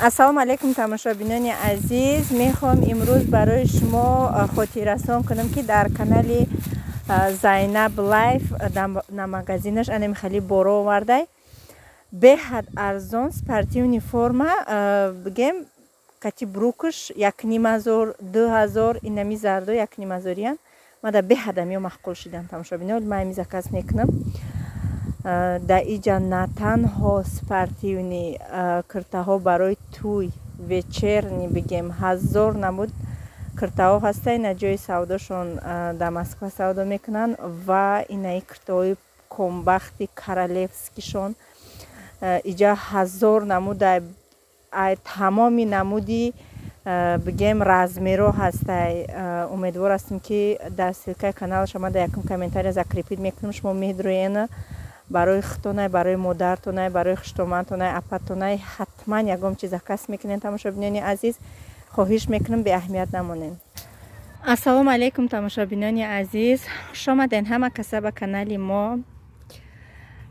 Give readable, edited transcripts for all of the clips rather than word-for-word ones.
ассалому алайкум тамошобинони азиз. мехоҳам имрӯз барои шумо хотиррасон кунам ки дар канали Zainab Life на магазинаш анеми хали боро овардай беҳад арзон спортивни форма бигем кати брукуш 1500 2000 инами зарду 1500 мада беҳадам ё махқул шидам тамошобино майми заказ мекунам да иҷа на танҳо спортивни куртаҳо барои туй вечерни бигем 1000 намуд куртаҳо ҳастай на ҷои савдошон да Москва савдо мекунанд ва инаи куртаҳои комбахти королевскишон иҷа 1000 намуда тамоми намуди бигем размеро ҳастай. умедвор ҳастем ки дар ссилкаи канал шумо да якум комментария закрепид мекунам шумо меҳдурӯена барои хитонай барои модартонай барои хуштомандтонай апатонай ҳатман ягон чиз заказ мекунем тамошобинони азиз хоҳиш мекунам беаҳамият намонем. ассалому алайкум тамошобинони азиз, хуш омаден ҳама каса ба канали мо.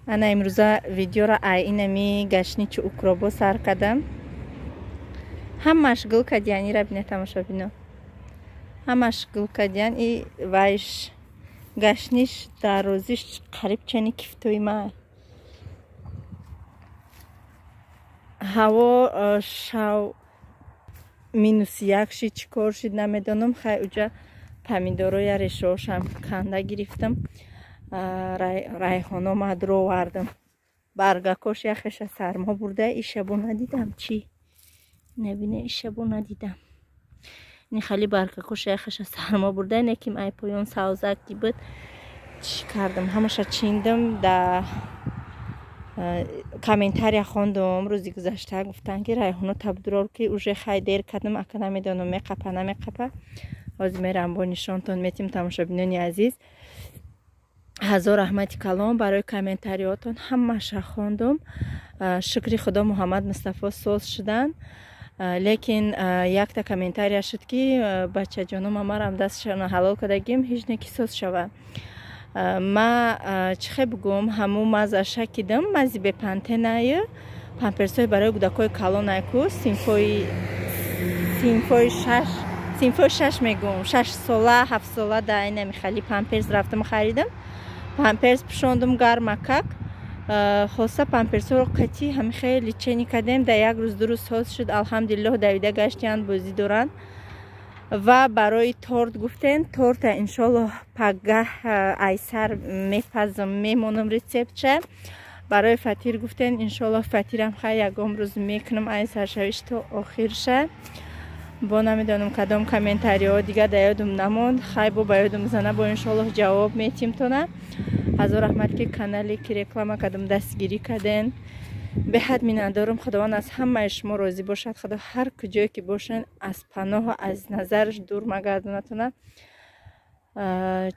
ана имрӯза видеоро инами гашни чукробо сар кардам. ҳамаш гул кадиян ира бине тамошобино ҳамаш гул кадиян и вайш гашниш дарозиш қариб чани кифтои ма ҳаво шав -1 шид чӣ кор шид намедонам. хай уҷа помидороя решошам канда гирифтам райҳоно мадро вардам баргакош яхеша сармо бурда ишабо надидам чӣ набине ишабо надидам ин хали баргакош яхеша сармо бурда неким ай поён савзак гибад чӣ кардам ҳамаша чиндам да комментария хондум рӯзи гузашта гуфтан ки райҳоно табдурор ки уже хай дер кардам ака намедонам меқапа намеқапа ҳозир мерам бо нишонтон метим тамошобинони азиз. ҳазор раҳмати калон барои комментариётон ҳамаша хондум. шукри худо муҳаммад мустафо соз шудан лекин якта комментария шуд ки бачаҷоном амарам дасташона ҳалол кардагим ҳеҷ не ки соз шава ма чихе бугум ҳаму маза шакидам мази бепантенаю памперсои барои кӯдакои калонайку синфои 6 мегум 6 сола 7 сола да инами хали памперс рафтам харидам памперс пушондум гармакак хоста памперсоро қатӣ ҳами хеле чени кардем да як рӯз ду рӯз ҳоз шуд алҳамдулиллоҳ давида гаштиянд бозӣ доранд ва барои торт гуфтен торта иншоллоҳ пагаҳ айсар мепазам мемонам рецептша барои фатир гуфтен иншоллоҳ фатирам хай ягон рӯз мекунам айсар шавиш то охирша бо намедонам кадом комментариҳо дигар да ёдум намонд хай бо ба ёдум зана бо иншоллоҳ ҷавоб метимтона ҳазор раҳмат ки канале ки реклама кардам дастгирӣ карден беҳад миннатдорам. худованд аз ҳамаи шумо розӣ бошад. худо ҳар куҷое ки бошен аз паноҳу аз назараш дур магардонатона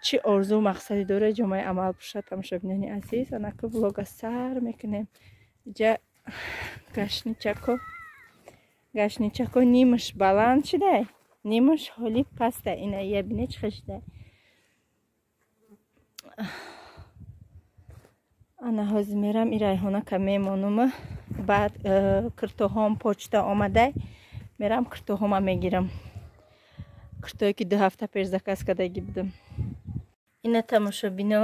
чӣ орзу мақсади доред ҷомаи амал бошад. тамошобинони азиз анаку влога сар мекунем ҷа гашничако нимаш баланд шудай нимаш ҳоли паста ина ябине чӣ шудай ана ҳозир мерам и райҳонака мемонум баъд куртоҳом почта омадай мерам куртоҳома мегирам куртое ки 2 ҳафта пеш заказ кардаги будам. ина тамошобино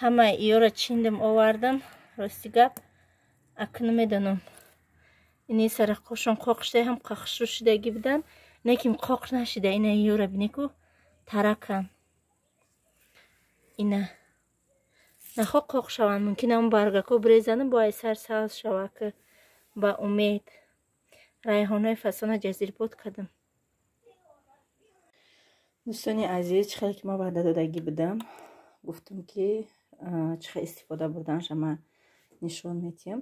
ҳамаи иёра чиндам овардам рости гап акну медонам ини сара қошон қоқ шуда ҳам қақшу шудаги буданд неким қоқ нашуда ина иёра бинеку таракам ина нахо қоқ шаванд мумкин ам баргако брезанам бо айсар савз шава ки ба умед райҳонои фасона ҷазирбод кардам. дӯстони азиз чихеле ки ма ваъда додаги будам гуфтам ки чихе истифода бурданша ма нишон метиҳам.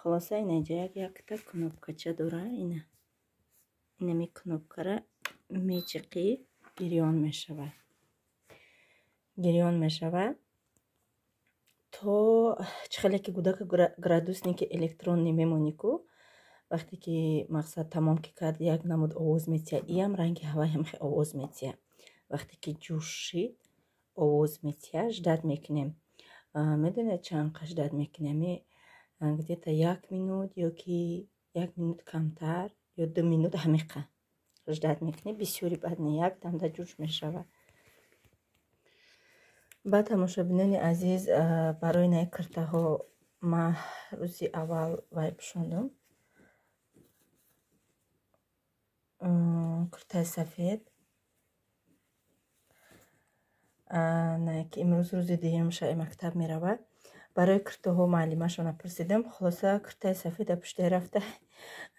خلاصه اینجا یک تا کنوبکچه داره اینمی کنوبکره میچقی گریان میشود تو چخیلی که گودک گرادوس نیکی الکترون نمیمونی کو وقتی که مقصد تمام که کرد یک نمود آواز میتیه ایم رنگ هوا هم خیلی آواز میتیه وقتی که جوش شید آواز میتیه جداد میکنیم میدونه چند قش جداد میکنیم где-то 1 минут, ёки 1 минут камтар ё 2 минут ҳамиқа ждат мекунӣ. бисёри бад не, як дамда ҷӯш мешавад. ба тамошобинони азиз, барои наи киртаҳо ман рӯзи аввал вай пӯшондам. киртаи сафед ки имрӯз рӯзи дуюм шаи мактаб меравад. барои киртаҳо маълимашона пурсидам. хулоса киртаи сафеда пуштаи рафта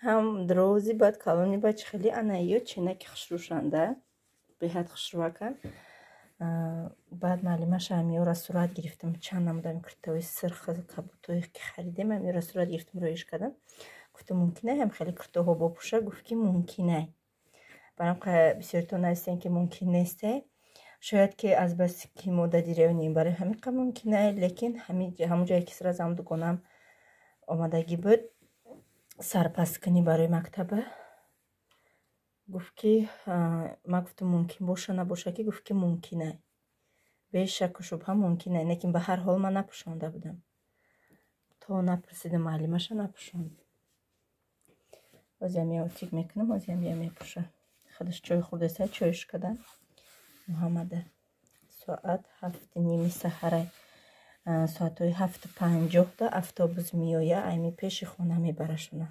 ҳам дрози бад калони бад хеле анаиё ченаки хушрӯшанда беҳад хушрӯакан. баъд маълимаша ҳамиёра сурат гирифтам. чанд намудами киртаҳои сирхи кабутое ки харидем ҳамиёра сурат гирифтам роиш кардам. гуфтам мумкинае ҳам хеле киртаҳо бопӯша. гуфт ки мумкинае. барам бисёритон нависем ки мумкин несте. шояд ки аз баси ки мо дади раёнем барои ҳамиқа мумкинае, лекин ҳамон ҷое ки сразу ҳам дугонам омадагӣ буд сарпас кунӣ барои мактаба. гуфт ки ман гуфтам мумкин боша набоша ки гуфт ки мумкинае. бе шаку шубҳа мумкинае, лекин ба ҳар ҳол ман напӯшонда будам. то напурсидам маълимаша напӯшонд. озям я отик мекунам, озям я мепӯша. худаш чой хӯрдеса, чойш кадан. муҳаммада соат 7:30 саҳарай. соатҳои 7:50 автобус меоя, айми пеши хона мебарашона.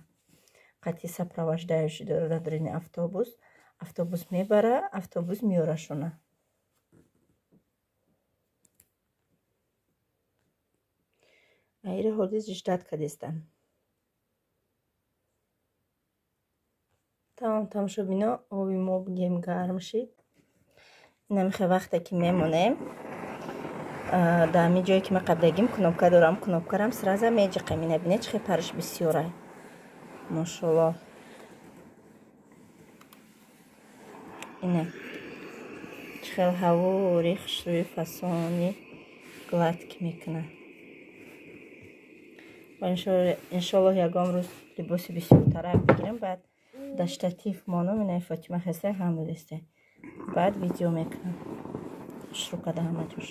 қатъи сапровождающий дорад автобус мебара, автобус меорашона. айра ҳолиз ждат кадестам. тамом тамошобино, оби мо бигем гарм шид. намихе вақте ки мемонем дар ҳамин ҷое ки ма қаблagim кнопка дорам, кнопкарам сразу меҷиқем. ина бинед чихе париш бисёрай. мошаллоҳ. ина чихел ҳавори хушрӯи фасони гладки мекунад. ва иншоллоҳ ягон рӯз либоси бисёртарак бигирам. баъд дар штатив моном инаи Фотима хесте ҳам будесте. баъд видео мекунам. шурӯъ када ҳама ҷош.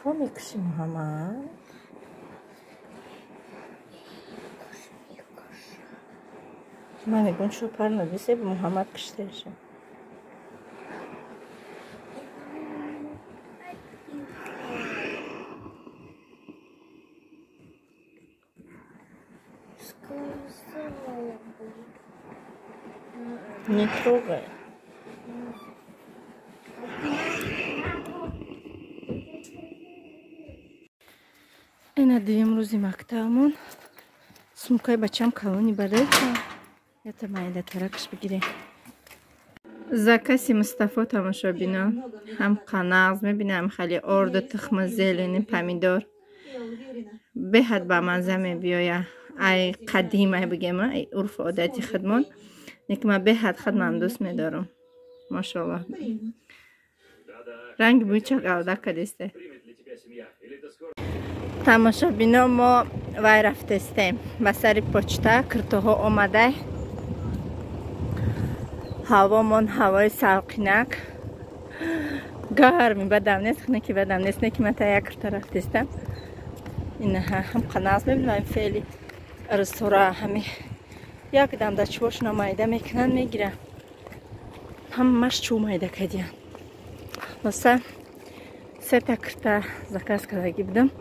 чо мекуши Муҳаммад? ман мегӯям чо парна бисе Муҳаммад киштеша. Не трогай. ина дуюм рӯзи мактабмон. сумкаи бачам калони бареша. ята майда таракш бигирем. закаси Мустафо тамошобино. ҳам қанағз мебинам, хеле орду тухми зелени помидор. беҳад ба маза мебиёя. ай қадим ай бигем, ай урфу одати худмон. лекин ман беҳад худмам дӯст медорам. машаллоҳ. ранги бӯи чо галда кадесте. тамошобино мо вай рафтестем ба сари почта. киртоҳо омадай. ҳавомон ҳавои салқинак. гарми бадам нест, неки бадам нест, неки ман та як кирта рафтестам. ина ҳам қанағз мебинам феъли рестора ҳами як дамда чувошна майда мекунанд мегирам. ҳамаш чӯ майда кадиям. хоса сета кирта заказ кардаги будам.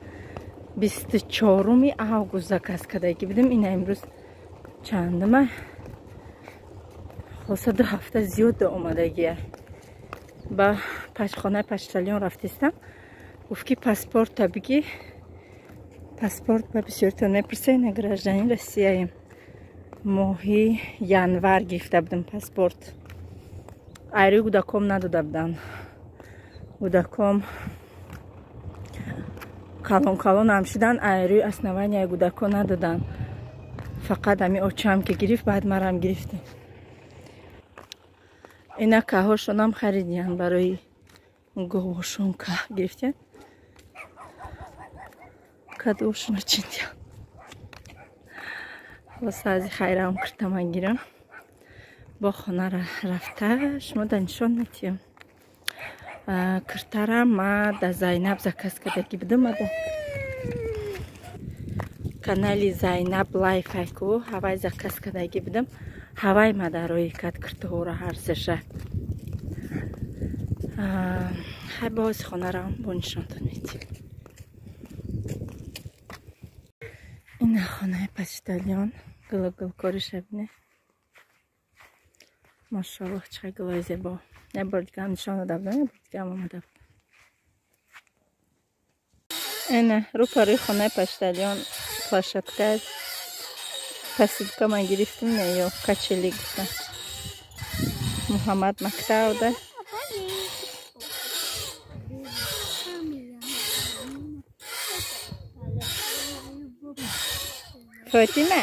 24 август заказ кардаги будам. ина имрӯз чандума? хоса 2 ҳафта зиёд омадагия. ба пачхонаи почтальон рафтистам. гуфт ки паспорта биги. паспорт ба бисёртон мепурса. ина гражданин Россияем. моҳи январ гирифта будам паспорт. айрӯи гудаком надода буданд. гудаком калон ҳам шудан. айрӯи основания гудакон надоданд. фақат ҳами очам ки гирифт, баъд марам гирифтем. اینا که هاشون هم خریدیم برای گوشون که گرفتیم کدوشون چیدیم واسه از خیره هم کرتم گیرم با خونه رفته شما دنشان میتیم کرتارم ما دا زینب زکس کدگی بدم دا канали Зайнаб лайф айку ҳавай закас кадаги будам ҳавай мадарои кад киртуора ҳарсаша ҳай боз хонарам бо нишонтон метим ина хонаи почтальон гулгулкори шабине машаллоҳ чақай гулои зебо ябор дигам нишон дада будам ябор дигам омада буд ина рӯпарои хонаи почтальон площадка посилка ман гирифтим ё качели гуфтам муҳаммад мактауда фотима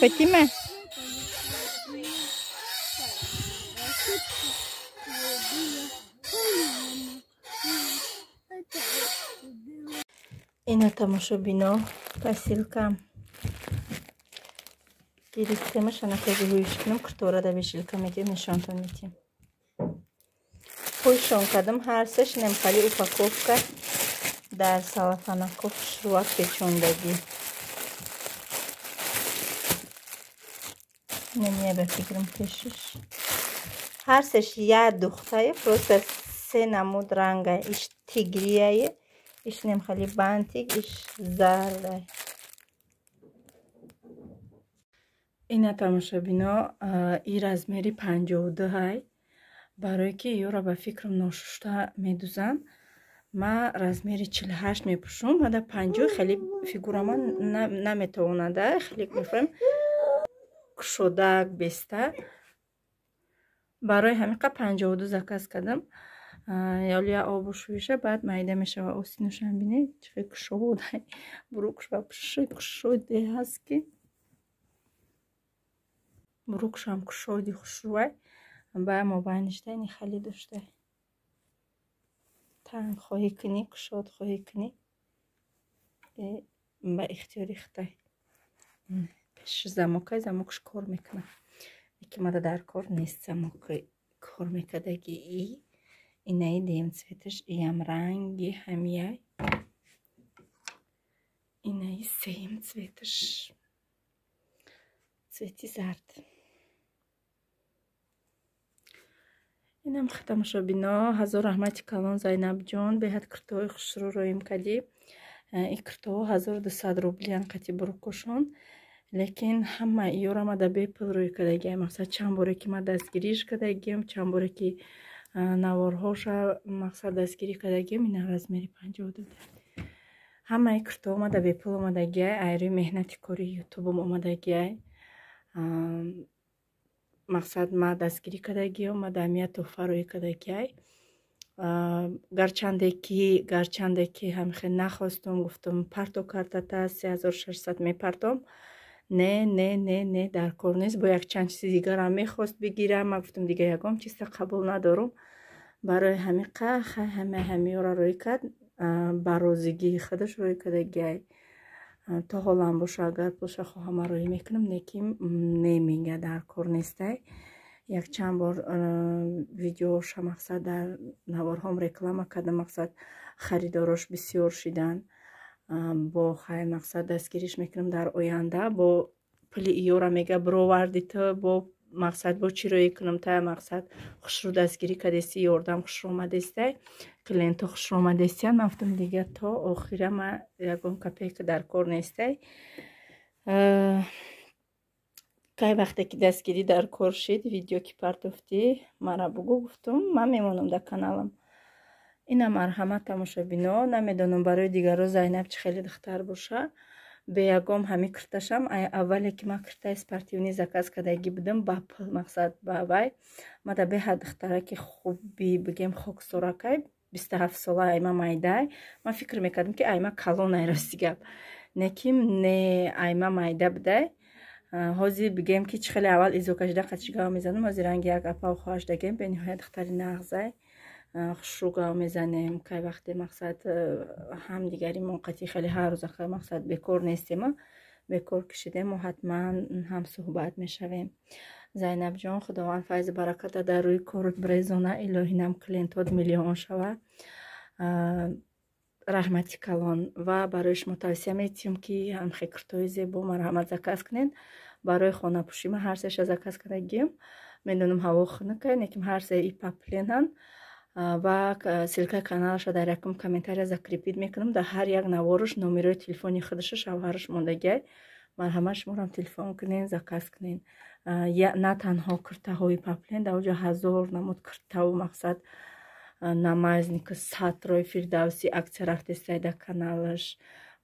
фотима ина тамошобино посилкам гирифтема шанакаги ҳуишкунам киртуорада бешилка метим нишонтон метим ҳуишон кадам ҳарсаш немхали упаковка дар салафанако хушрӯа печондаги немеба фикрам пешиш ҳарсаш я духтае просто се намуд ранга иш тигрияе иш немхали бантик иш зардай ина тамошобино и размери 52 ҳай барое ки ёра ба фикрам ношушта медузам ма размери 48 мепӯшум ада 50 хеле фигурама наметавонада хеле мефрам кушодак беста барои ҳамин қа 52 заказ кардам ёлия обу шӯиша баъд майда мешава оси нӯшанбине чиқи кушодай бурӯкш ба кушоде ҳаст ки бурӯкшам кушоди хушрӯвай ба мобайништа ини хали доштай танг хоҳӣ кунӣ кушод хоҳӣ кунӣ ба ихтиёри хитай пеши замокаш кор мекунам ки мада дар кор нест замоки кор мекадаги инаи дем цветаш иям ранги ҳамияй инаи сеим цветаш цвети зард инам тамошобино ҳазор раҳмати калон зайнабҷон беҳад киртоҳои хушрӯ роим кадӣ и киртоҳо 1200 рублиан қати бурӯкошон лекин ҳама иёра ма да бепул рӯй кадагиам мақсад чанд боре ки ма дастгириш кадагиам чанд боре ки наворҳоша мақсад дастгирӣ кадагиам ина размери 52 ҳамаи киртоҳо ма да бепул омадагиай айрӯи меҳнати кори ютубум омадагиай мақсад ма дастгирӣ кадагиам ма дамия туҳфа рӯй кадагиай гарчанде ки ҳамихе нахостум гуфтум парто картата 3600 мепартом не дар кор нест бо якчанд чизи дигарам мехост бигирам ма гуфтум дига ягон чиза қабул надорум барои ҳамиқа ҳамиёра рӯй кард ба розигии худаш рӯй кадагиай то ҳолам боша агар пуша хоҳама рӯй мекунам лекин немега дар кор нестай якчанд бор видеоша мақсад дар наворҳом реклама кардам мақсад харидорош бисёр шидан бо хай мақсад дастгириш мекунам дар оянда бо пули иёра мега бироварди ту бо мақсад бо чӣ рӯй кунам та мақсад хушрӯ дастгирӣ кадеси ёрдам хушрӯмадестай клиентҳо хушрӯмадестиян ман гуфтам дига то охира ма ягон копейка дар кор нестай кай вақте ки дастгирӣ дар кор шид видео ки партофтӣ мара бугӯ гуфтум ман мемонам дар каналам ина марҳамат тамошобино намедонам барои дигаро зайнаб чӣ хеле духтар боша беягом ҳами кирташам аввале ки ман киртаи спортивни заказ кадаги будам ба пул мақсад ба вай мада беҳад духтараки хуби бигем хоксоракай 27 сола айма майдай ман фикр мекардам ки айма калонай расти гап неким не айма майда будай ҳозир бигем ки чӣ хеле аввал изокажда қачигав мезанам ҳозир ранги як апав хоҳаш дагем бениҳоят хтари нағзай хушругав мезанем кай вақте мақсад ҳамдигари монқати хеле ҳар рӯза мақсад бекор нестема бекор кишидем мо ҳатман ҳамсӯҳбат мешавем. Зайнабҷон худованд файзу бараката дар рӯи корут брезона илоҳӣ нам клиентот миллион шава раҳмати калон ва барои шумо тавсия метиҳам ки ҳамхикртои зебо марҳамат заказ кунед барои хонапӯшӣ ма ҳар seша заказ кардагим медонам ҳаво хунукай неким ҳар се и папленан ва силкаи каналаша дар якум комментария закрепид мекунам дар ҳар як наворуш номерои телефони худаша шавҳараш мондагиай марҳамат шуморам телефон кунен заказ кунен на танҳо киртаҳои паплен дар оҷа ҳазор намуд киртаву мақсад намазнику сатрои фирдавси акция рафтестай дар каналаш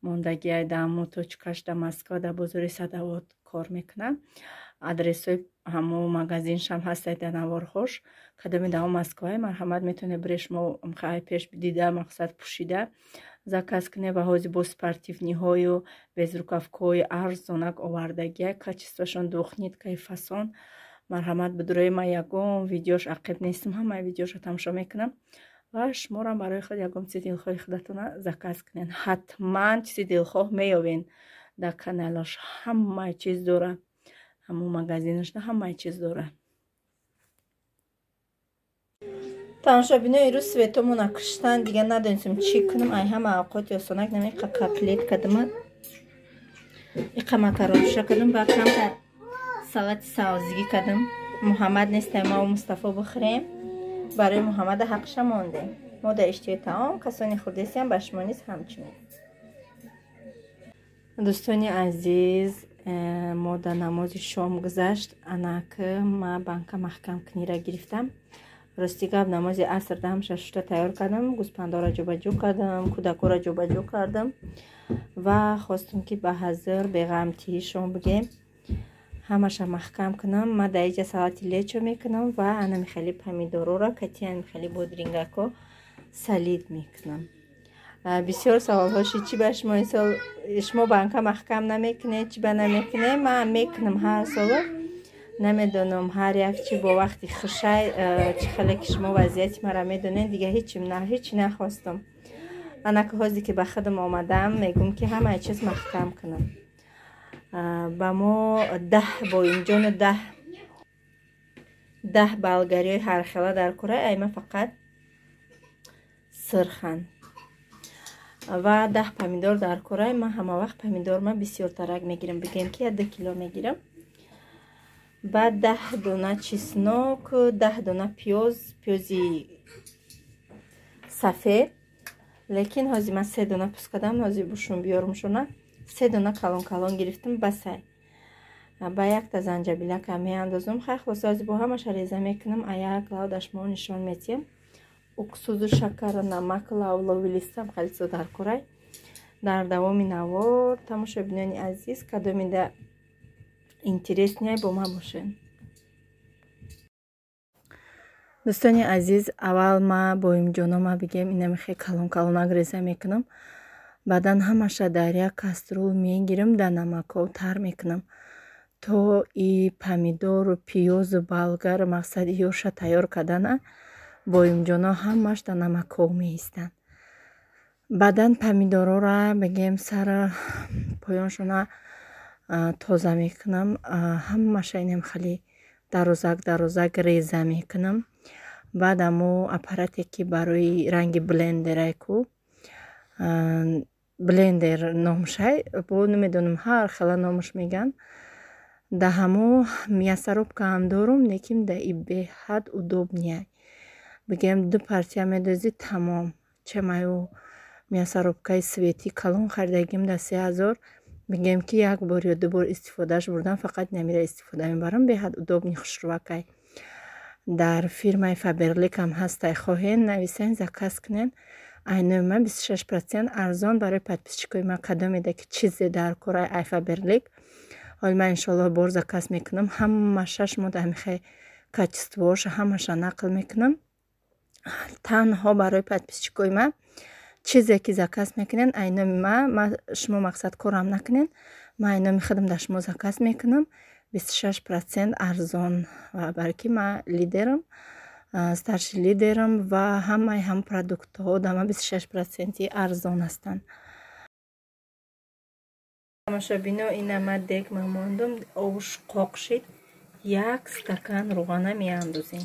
мондагиай дар моточкаш дар Москва дар бозори Садовод кор мекунам адресои ҳамо магазиншам ҳастай дар наворҳош кадоми дар Москваи марҳамат метавонед биред шумо мхай пеш дида мақсад пӯшида заказ кунед ва ҳозир бо спортивниҳою безрукавкаҳои арзонак овардагиай качествашон духниткаи фасон марҳамат бидурои ман ягон видеош ақиб нестам ҳамаи видеоша тамошо мекунам ва шуморам барои худ ягон чизи дилхоҳи худатона заказ кунед ҳатман чизи дилхоҳ меёбен дар каналаш ҳамаи чиз дора ҳамо магазинашда ҳамаи чиз дора. тамошобинои рӯз светомона киштан дига надонистам чӣ кунам ай ҳама авқоти осонак нами иқа котлет кадама иқа макаронша кадам ва камтар салати савзигӣ кадам муҳаммад нестем ма ва мустафо бихӯрем барои муҳаммада ҳақша мондем мо дар иштиёи таом касони хурдесиам ба шумо низ ҳамчунин. дӯстони азиз мо дар намози шом гузашт анак ма банка маҳкамкунира гирифтам рости гап намози аср дамша шушта тайёр кардам гӯспандора ҷӯбаҷӯ кардам кӯдакора ҷӯбаҷӯ кардам ва хостам ки ба ҳазир беғамтии шом бигем ҳамаша маҳкам кунам ма дар иҷа салати лечо мекунам ва ана михали помидорора катиан михали бодрингако салид мекунам. бисёр саволҳо шид чӣ ба шумо инсол шумо банка маҳкам намекунед чӣ ба намекунед ман мекунам ҳар соло намедонам ҳар як чи бо вақти хушай чӣ хеле ки шумо вазъияти мара медонед дига ҳичи нахостам анака ҳозир ки ба худам омадам мегум ки ҳамаи чиз маҳкам кунам ба мо 10 боимҷону 10 болгариёи ҳархела дар кура айма фақат сирхан ва 10 помидор дар курай ман ҳама вақт помидор ма бисёртарак мегирам бигем ки 2 кило мегирам баъд 10 дона чеснок 10 дона пиёзи сафед лекин ҳозир ман 3 дона пускадам ҳозир бушум биёрум шуна 3 дона калон гирифтам басай ба якта занҷабилака меандозам хай хулоса ҳозир бо ҳамаша реза мекунам аяк лавдаш мо нишон метиҳам уксузу шакару намак лавлови листам халисо дар курай дар давоми навор тамошобинони азиз кадомида интересняй бо ман бошед. дӯстони азиз аввал ма боимҷонома бигем инамихе калонак реза мекунам баъдан ҳамаша дар як каструл мегирам дар намаков тар мекунам то и помидору пиёзу болгар мақсади ёша тайёр кардана боимҷоно ҳамаш дар намаков меистанд баъдан помидорора бигем сар поёншона тоза мекунам ҳамаша инам хали дарозак реза мекунам баъд амо аппарате ки барои ранги блендерайку блендер номшай бо намедонам ҳар хела номаш меган да ҳамо мясорубка ҳам дорум лекин да и беҳад удобняй бигем 2 партия медозӣ тамом чамаю мясорубкаи свети калон харидагим да 3000 бигем ки як бор ё 2 бор истифодааш бурдам фақат намира истифода мебарам беҳад удобни хушрувакай дар фирмаи Faberlic ҳам ҳастай хоҳен нависен заказ кунен айнои ма 26% арзон барои подписчикои ма кадомеда ки чизе дар кораи ай Faberlic ҳол ман иншоаллоҳ бор заказ мекунам ҳамаша шумо дар михай качествоша ҳамаша нақл мекунам танҳо барои подписчикои ма чизе ки заказ мекунен айноми ма шумо мақсад корам накунен من اینا میخوادم داش مزاکس میکنم 26% ارزان و برکی من لیدرم старший лидерам ва ҳамаи ҳам продуктҳо дама 26% арзон ҳастанд. тамошобино ина ма дег мамондум овуш қоқ шид 1 стакан руғана меандозем.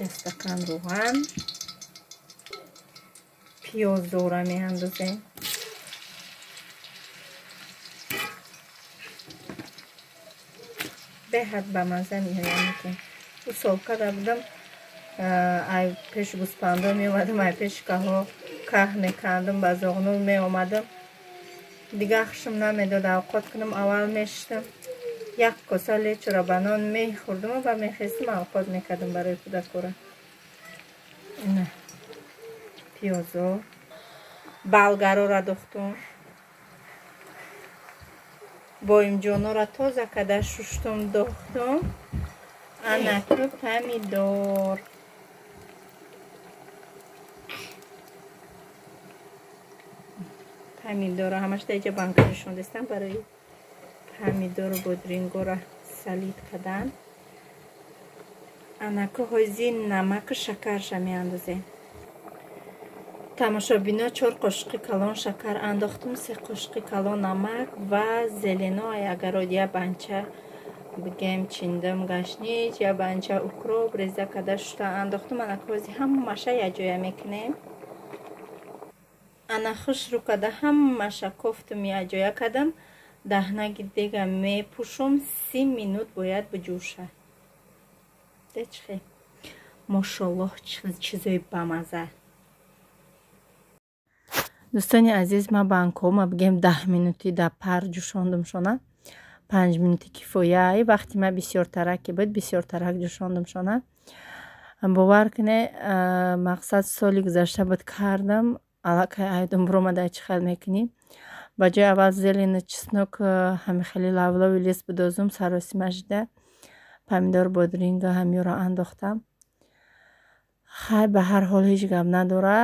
1 стакан руған пиёз дора меандозем. беҳад ба маза меояд мекунем. ӯ солка дабудам ай пеш гӯспандо меомадам, ай пеш каҳ мекардам, ба зоғнӯ меомадам. дига хушам намедод авқот кунам. аввал мешиштам 1 коса лечура ба нон мехӯрдам ва мехестам авқот мекардам барои кӯдакора. ина пиёзо балгарора дохтум. боимҷонора тоза када шуштум дохтум. анаку помидор. помидора ҳамаша иҷа банка нишондестам барои помидору бодрингора салид кадан. анаку ҳози намаку шакарша меандозем. тамошобино 4 қошиқи калон шакар андохтум, 3 қошиқи калон намак ва зеленой агарод я банча бигем чиндам гашнич я банча укроп реза када шута андохтум. анакози ҳамаша яҷоя мекунем. анахушру када ҳамаша кофтум яҷоя кадам. даҳнаги дега мепӯшум. 30 минут бояд биҷӯша. дечхе мошаллоҳ чизои бамаза. дӯстони азиз, ман банкома бигем 10 минути да пар ҷӯшондум шона. 5 минути кифояи. вақти ма бисёр тараки буд, бисёр тарак ҷӯшондум шона. бовар куне мақсад соли гузашта буд кардам. аллакай айдум буромада чӣ хел мекунӣ. ба ҷои аввал зелени чеснок ҳамихели лавлави лист бидозум саросимашида помидор бодринга ҳамёро андохтам. хай ба ҳар ҳол ҳеҷ гап надора.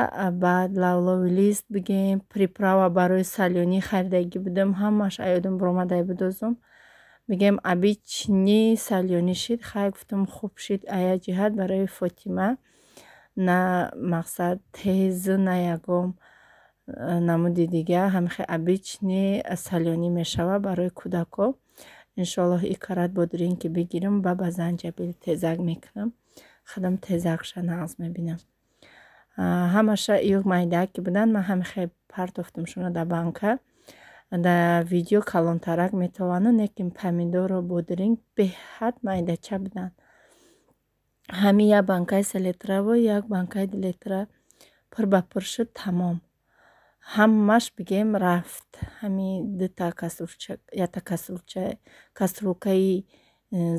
баъд лавлави лист бигем приправа барои салёнӣ харидагӣ будам. ҳамаш аёдум буромадай бидозум. бигем абични салёнӣ шид. хай гуфтам хуб шид. ая ҷиҳат барои Фотима на мақсад тез на ягом намуди дига ҳамихе абични салёнӣ мешава барои кӯдако. иншоаллоҳ икарат бодринг ки бигирам ба занҷабил тезак мекунам. хадам тезакша нағз мебинам. ҳамаша ё майдак ки будан ман ҳамихе партофтум шуна да банка. да видео калонтарак метавану некин помидору бодринг беҳад майдача будан. ҳами як банкаи 3 литраву як банкаи 2 литра пур ба пур шуд тамом. ҳамаш бигем рафт. ҳами дута каструлкаи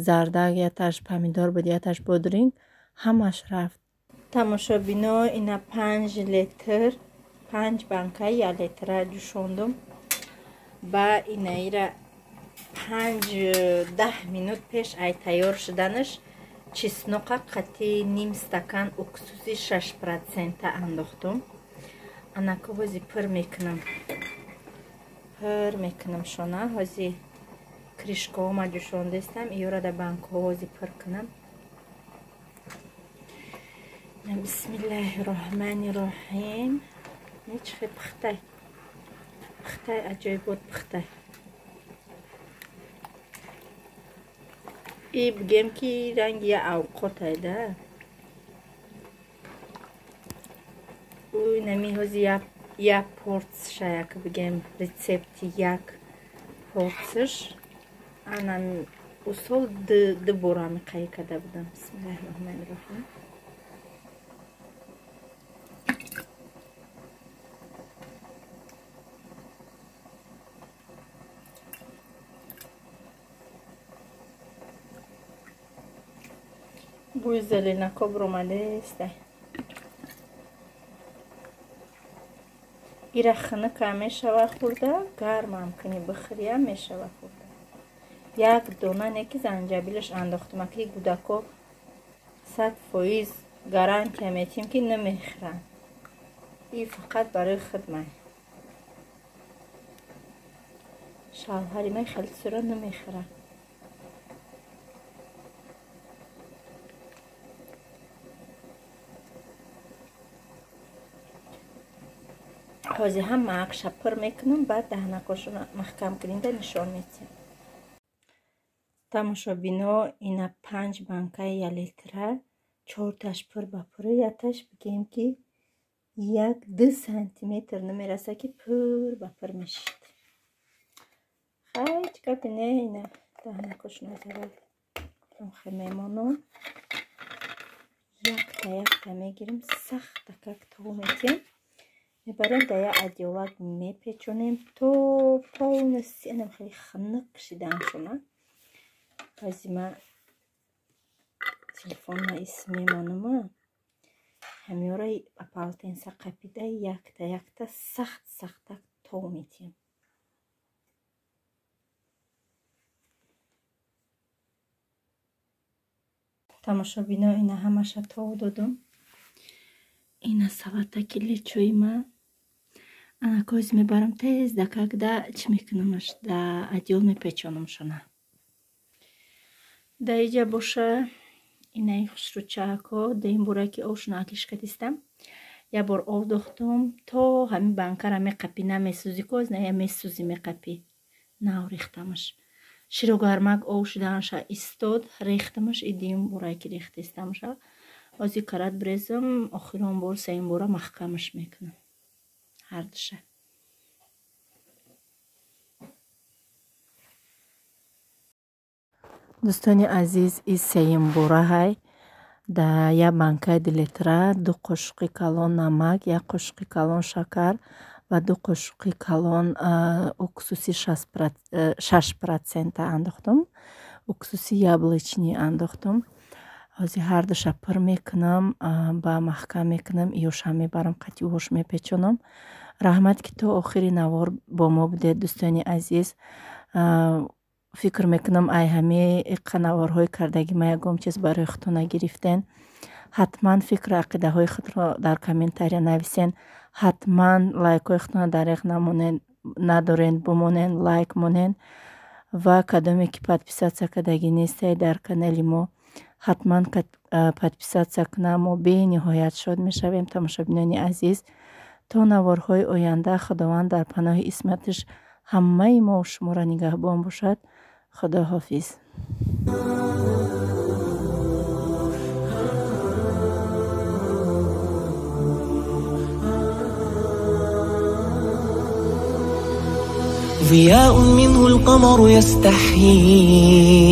зардак, яташ помидор буд, яташ бодринг ҳамаш рафт. тамошобино ина 5 литр 5 банкаи 1 литра ҷӯшондум. ба инаира 5-10 минут пеш ай тайёр шуданаш чеснока қатъи ним стакан уксуси 6% андохтум. анаку ҳози пур мекунам шона. ҳози кришкаома ҷӯшондестам. иёра да банкҳо ҳози пур кунам. бисмиллаҳи роҳмани роҳим. нечхе пухтай аҷоибот пухтай. и бигем ки ранги я авқотайда. нами ҳози як порсия як бигем рецепти як порсиш. анам усол ду бора миқаи када будам. бисмиллаҳи роҳмани роҳим. бӯи зеленако буромадааст. ира хиныка мешава хӯрда. гармам кунӣ бихӯрия мешава хӯрда. як дона неки занҷабилаш андохтум. аки кӯдако 100% гарантия метим ки намехӯранд. и фақат барои хидмат. شوهر من خیلی سرا نمیخوره. حاضی هم معکشا پر میکنم بعد دهنکاشون محکم کننده نشان میتیم. тамошобино ина 5 банкаи 1 литра 4 таш пур ба пур, якаш бигем ки 1-2 сантиметр намераса ки пур ба пур мешид. хай чикар кune ина даҳнакош назарад хе мемонам якта мегирим сахта как то метем мебарем да я адиолак мепечонем то полностью анам хели ханак шидан шуна. Азима телефон на исме манума ҳамёра апалтенса қапида якта сахта то метем. тамошобино ина ҳамаша то додум. ина салатаки лечоима ана коз мебарам тез да когда чӣ мекунамаш да адиол мепечонам шуна. да иҷа боша инаи хушрӯчаако да ин бора ки овшуна аклишкатистам я бор ов дохтум то ҳамин банкара меқапӣ намесӯзи коз на я месӯзи меқапӣ наврехтамаш широгармак ов шуданша истод рехтамаш идиюм бора ки рехтистамша ози карат брезам охирон бор саин бора маҳкамаш мекунам ҳардуша. дӯстони азиз ин сеюм бора ҳай да я банкаи 2 литра 2 қошуқи калон намак 1 қошуқи калон шакар ва 2 қошуқи калон уксуси 6% андохтум уксуси яблочни андохтум. ҳозир ҳардуша пур мекунам ба маҳкам мекунам иёша мебарам қатъи вош мепечонам. раҳмат ки то охири навор бо мо будед дӯстони азиз. фикр мекунам ай ҳами қанаворҳои кардаги ма ягон чиз барои худтон нагирифтен. ҳатман фикру ақидаҳои худро дар комментария нависен. ҳатман лайкҳои худтонро дариғ надорен бумонен лайк монен ва кадоме ки подписатсия кардаги нестед дар канали мо ҳатман подписатсия кунам. мо бениҳоят шод мешавем. тамошобинони азиз то наворҳои оянда худованд дар паноҳи исматиш ҳамаи мо шуморо нигаҳбон бошад. خداحافظ. ضياء منه القمر يستحيي